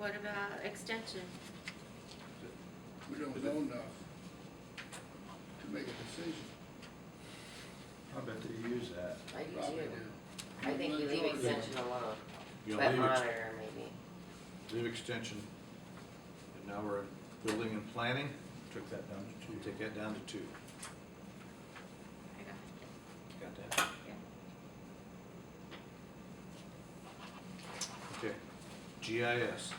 What about extension? We don't know enough to make a decision. I bet they use that. I do Probably too. do. I think we leave extension alone, You but know, monitor maybe. leave extension, and now we're in building and planning, Took that down to we'll 2. take that down to 2. I got it. Got that? Yeah. Okay. GIS.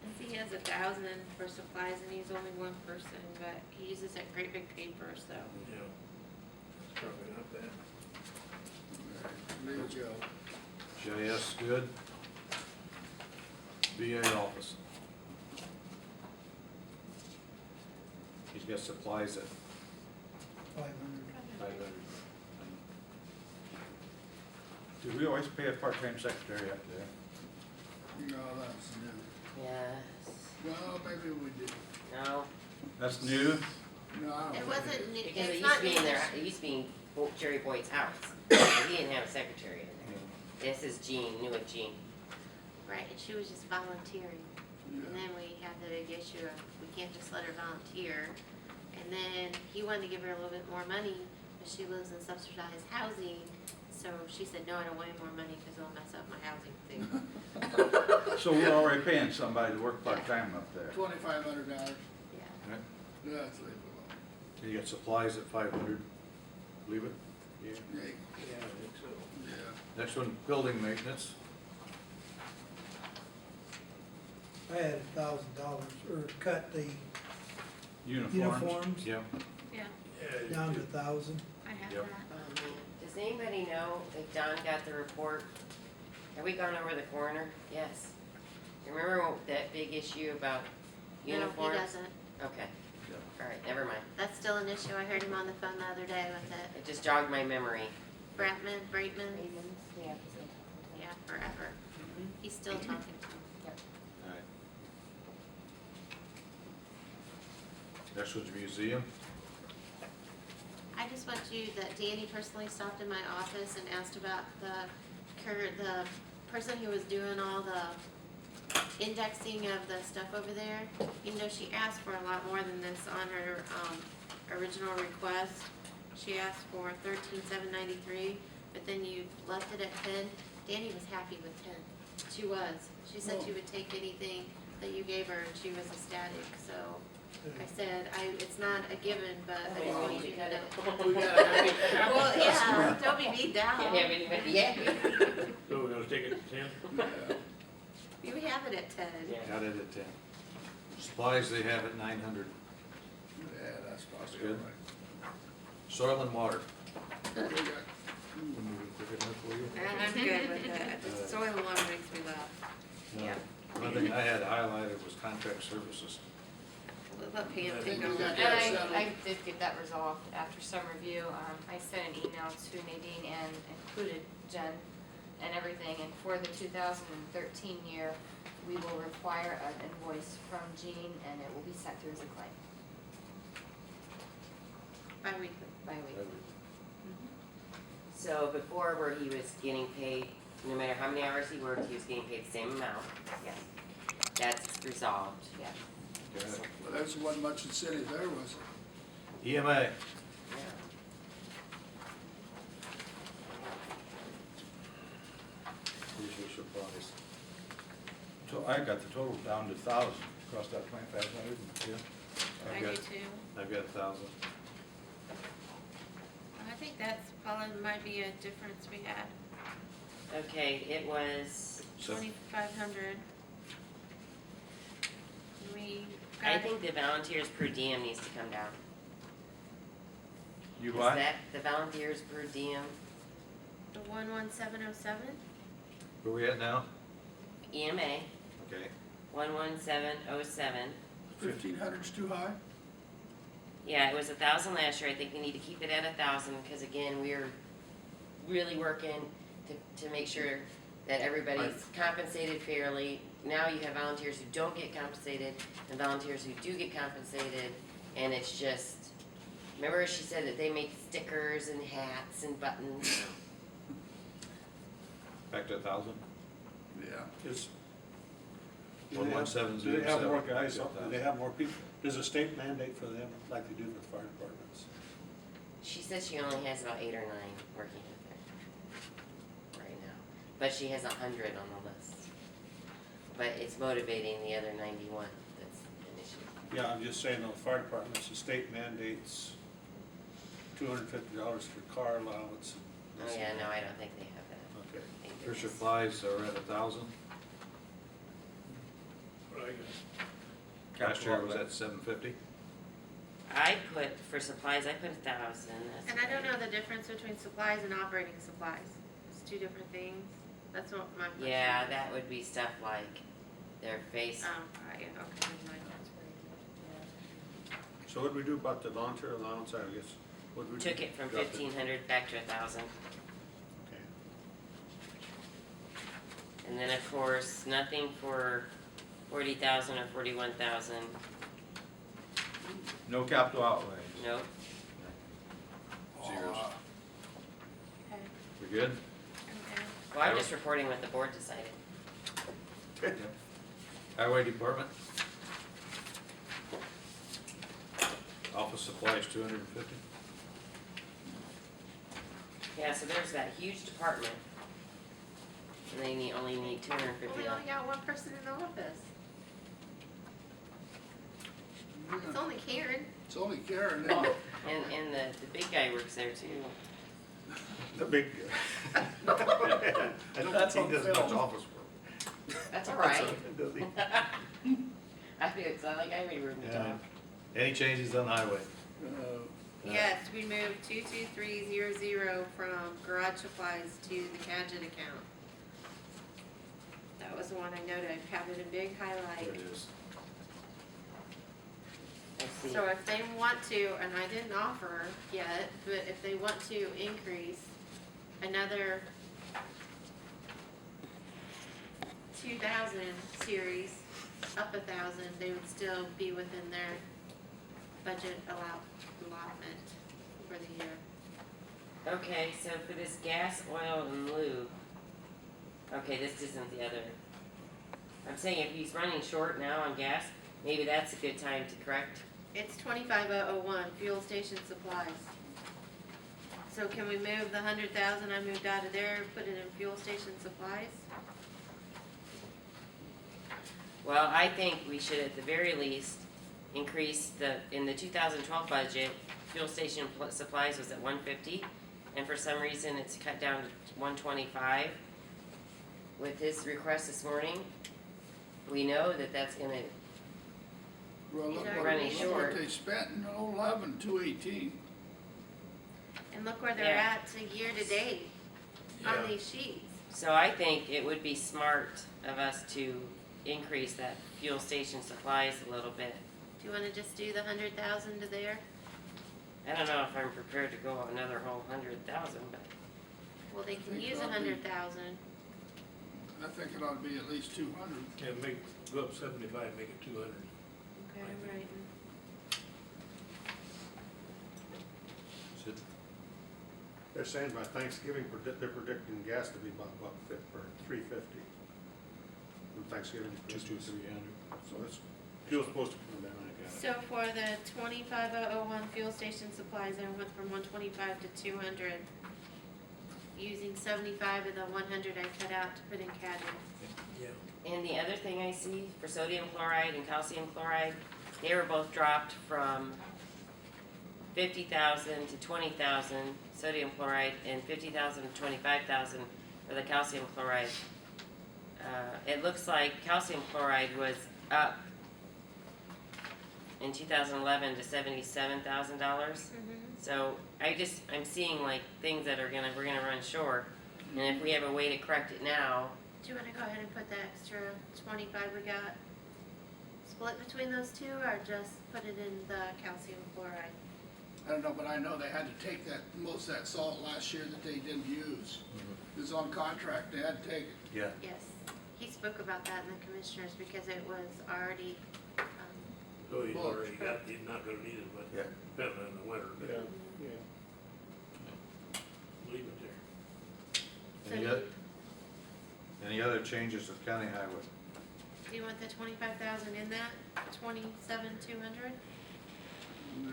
And he has 1,000 for supplies and he's only one person, but he uses that great big paper, so. Yeah. Probably not bad. There you go. GIS, good. VA office. He's got supplies at 500. 500. Do we always pay a part-time secretary up there? No, that's new. Yes. Well, maybe we did. No, That's new? No, I don't It think wasn't, new- because it it's used not to be new in there, this- it used to be in Jerry Boyd's house. He didn't have a secretary in there. This is Jean, new with Jean. Right, and she was just volunteering. And then we had the big issue of, we can't just let her volunteer. And then he wanted to give her a little bit more money, but she lives in subsidized housing. So she said, no, I don't want any more money because it'll mess up my housing thing. So we're already paying somebody to work part-time up there. $2,500. Yeah. Right. That's leave it alone. And you got supplies at 500. Leave it? Yeah, Yeah, I think so. yeah. Next one, building maintenance. I had $1,000, or cut the uniforms Yeah. Yeah, Yeah. down to 1,000. I have Yep. that. Oh, man. Does anybody know if Don got the report? Have we gone over the coroner? Yes. Remember that big issue about uniforms? No, he doesn't. Okay. All right, never mind. That's still an issue. I heard him on the phone the other day with it. It just jogged my memory. Braitman, Yeah. yeah, forever. He's still talking to him. All right. Next one's museum. I just want you, that Danny personally stopped in my office and asked about the person who was doing all the indexing of the stuff over there. You know, she asked for a lot more than this on her, original request. She asked for $13,793, but then you left it at 10. Danny was happy with 10. She was. She said she would take anything that you gave her and she was ecstatic, so. I said, it's not a given, but I just want you to know. We got a happy Well, yeah, don't be beat down. Can't have anybody, yeah. So we're gonna take it to 10? Yeah. You have it at 10. Yeah. Got it at 10. Supplies they have at 900. Yeah, that's possible. good. Soil and water. We got, Moving quick enough for you? I'm good with that. Soil and water makes me laugh. Yeah. One thing I had highlighted was contract services. Let Pam I take think we over. got And that settled. I did get that resolved after some review. I sent an email to Nadine and included Jen and everything. And for the 2013 year, we will require an invoice from Jean and it will be sent through as a claim Bi-weekly. bi-weekly. So before where he was getting paid, no matter how many hours he worked, he was getting paid the same amount. Yes, That's resolved. yes. Okay. well, there wasn't much incentive there, was it? EMA. Yeah. Here's your supplies. So I got the total down to 1,000, across that 2,500. Yeah. I I've do got, too. I've got 1,000. I think that's probably might be a difference we had. Okay, it was, So, 2,500. We I got, think the volunteers per diem needs to come down. You Is what? that the volunteers per diem? the 11707. where we at now? EMA, Okay. 11707. 1,500's too high? Yeah, it was 1,000 last year. I think we need to keep it at 1,000 because again, we're really working to make sure that everybody's compensated fairly. Now you have volunteers who don't get compensated and volunteers who do get compensated, and it's just, remember she said that they make stickers and hats and buttons? back to 1,000? Yeah. Is, do One they one have- seven do zero they have more seven. guys, do they have more people? Does the state mandate for them like they do for the fire departments? She says she only has about 8 or 9 working with her right now, but she has 100 on the list. But it's motivating the other 91 that's an issue. Yeah, I'm just saying, the fire departments, the state mandates $250 for car allowance. and Oh this yeah, and no, that. I don't think they have that. Okay. I think For it's- supplies, are at 1,000. What I got. Last year was at 750. I put, for supplies, I put 1,000. That's And I don't right. know the difference between supplies and operating supplies. It's two different things. That's what my question Yeah, is. that would be stuff like their face. Oh, right, okay, never mind. So what do we do about the volunteer allowance, I guess? What do we do? Took it from Drop 1,500 back to 1,000. Okay. And then of course, nothing for 40,000 or 41,000. No capital outlays. Nope. Zeros. Okay, We good? okay. Well, I'm just reporting what the board decided. Highway Department. Office supplies, 250. Yeah, so there's that huge department. And they only need Well, 250 we only got one person in the office. It's only Karen. It's only Karen. Oh, and the big guy works there too. The big guy. I don't That's think he on does much film. office work. That's all right. Does he? I feel it's not like I have any room to Yeah. talk. Any changes on highway? Yes, we moved 22300 from garage supplies to the Cadget account. That was the one I noted. I have it in big highlight. There it is. I see. So if they want to, and I didn't offer yet, but if they want to increase another 2,000 series, up 1,000, they would still be within their budget allotment for the year. Okay, so for this gas, oil, and lube, okay, this isn't the other. I'm saying if he's running short now on gas, maybe that's a good time to correct. It's 25001, fuel station supplies. So can we move the 100,000 I moved out of there, put it in fuel station supplies? Well, I think we should at the very least increase in the 2012 budget, fuel station supplies was at 150, and for some reason it's cut down to 125. With his request this morning, we know that that's gonna, Well, look They're what, running look short. what they spent in 11, 218. And look where they're Yeah. at to year to date Yeah. on these sheets. so I think it would be smart of us to increase that fuel station supplies a little bit. Do you wanna just do the 100,000 to there? I don't know if I'm prepared to go another whole 100,000, but Well, they can think use that'll be- 100,000. I think it ought to be at least 200. Yeah, go up 75, make it 200. Okay, I'm writing. Sit. They're saying by Thanksgiving, they're predicting gas to be about $3.50. From Thanksgiving to Christmas. 2,300. So it's, fuel's supposed to come down, I got it. So for the 25001 fuel station supplies, I went from 125 to 200. Using 75 of the 100 I cut out to put in cadmium. Yeah. and the other thing I see for sodium chloride and calcium chloride, they were both dropped from 50,000 to 20,000 sodium chloride and 50,000 to 25,000 for the calcium chloride. It looks like calcium chloride was up in 2011 to $77,000. So I'm seeing like things that we're gonna run short, and if we have a way to correct it now, Do you wanna go ahead and put the extra 25 we got split between those two, or just put it in the calcium chloride? I don't know, but I know they had to take most of that salt last year that they didn't use. It was on contract, they had to take it. Yeah. Yes, he spoke about that in the commissioners because it was already, So he's Well, already got, he's not gonna need it, but Yeah. depending on the winter, but Yeah, yeah. leave it there. so Any you- other- other changes with county highway? Do you want the 25,000 in that, 27,200? Yeah.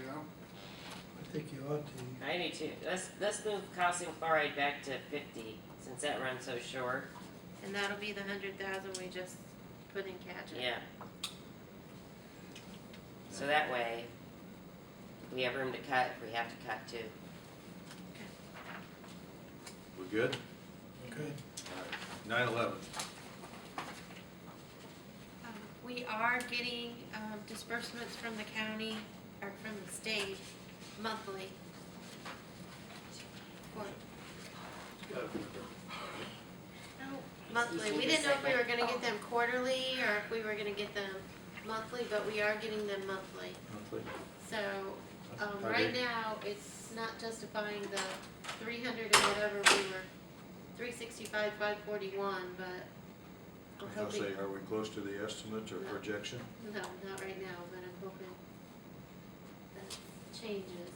I think you ought to. I do too. Let's move calcium chloride back to 50, since that runs so short. And that'll be the 100,000 we just put in catch. Yeah. So that way, we have room to cut if we have to cut too. We good? Good. All right. 9/11. We are getting disbursements from the county, or from the state, monthly. For, no, monthly. We didn't know if we were gonna get them quarterly, or if we were gonna get them monthly, but we are getting them monthly. Monthly. So, Are right they- now, it's not justifying the 300 or whatever we were, 365, 541, but I I'm was gonna hoping. say, are we close to the estimate or No. projection? No, not right now, but I'm hoping that changes.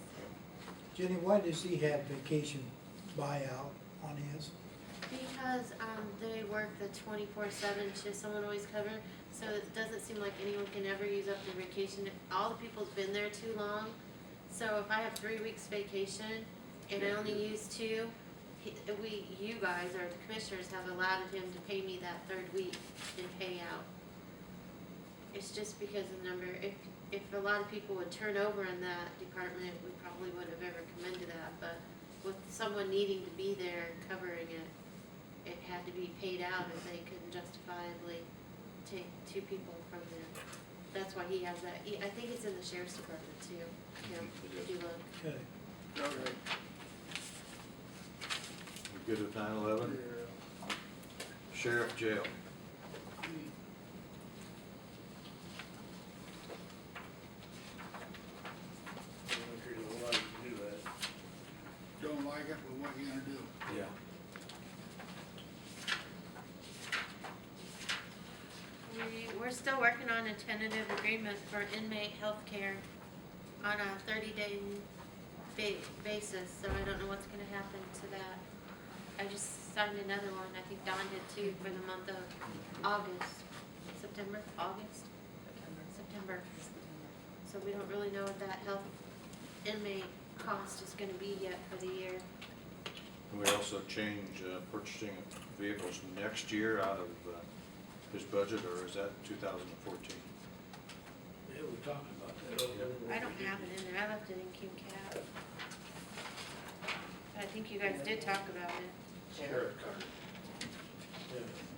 Jenny, why does he have vacation buyout on his? Because, they work the 24/7 shift, someone always cover, so it doesn't seem like anyone can ever use up their vacation. All the people's been there too long, so if I have 3 weeks vacation and I only use 2, you guys, or the commissioners, have allowed him to pay me that 3rd week in payout. It's just because the number, if a lot of people would turn over in that department, we probably wouldn't have ever come into that, but with someone needing to be there covering it, it had to be paid out if they couldn't justifiably take 2 people from there. That's why he has that. I think it's in the sheriff's department too, Kim, if you look. Okay. All right. We good with 9/11? Yeah. Sheriff jail. I'm sure you don't like to do that. Don't like it, but what you gonna do? Yeah. We're still working on a tentative agreement for inmate health care on a 30-day basis, so I don't know what's gonna happen to that. I just signed another one, I think Don did too, for the month of August, September. So we don't really know what that health inmate cost is gonna be yet for the year. And we also change purchasing of vehicles next year out of his budget, or is that 2014? Yeah, we talked about that. I don't have it in there, I left it in King Cap. I think you guys did talk about it. Sheriff card.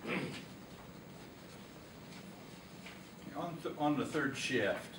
Yeah. On the 3rd shift,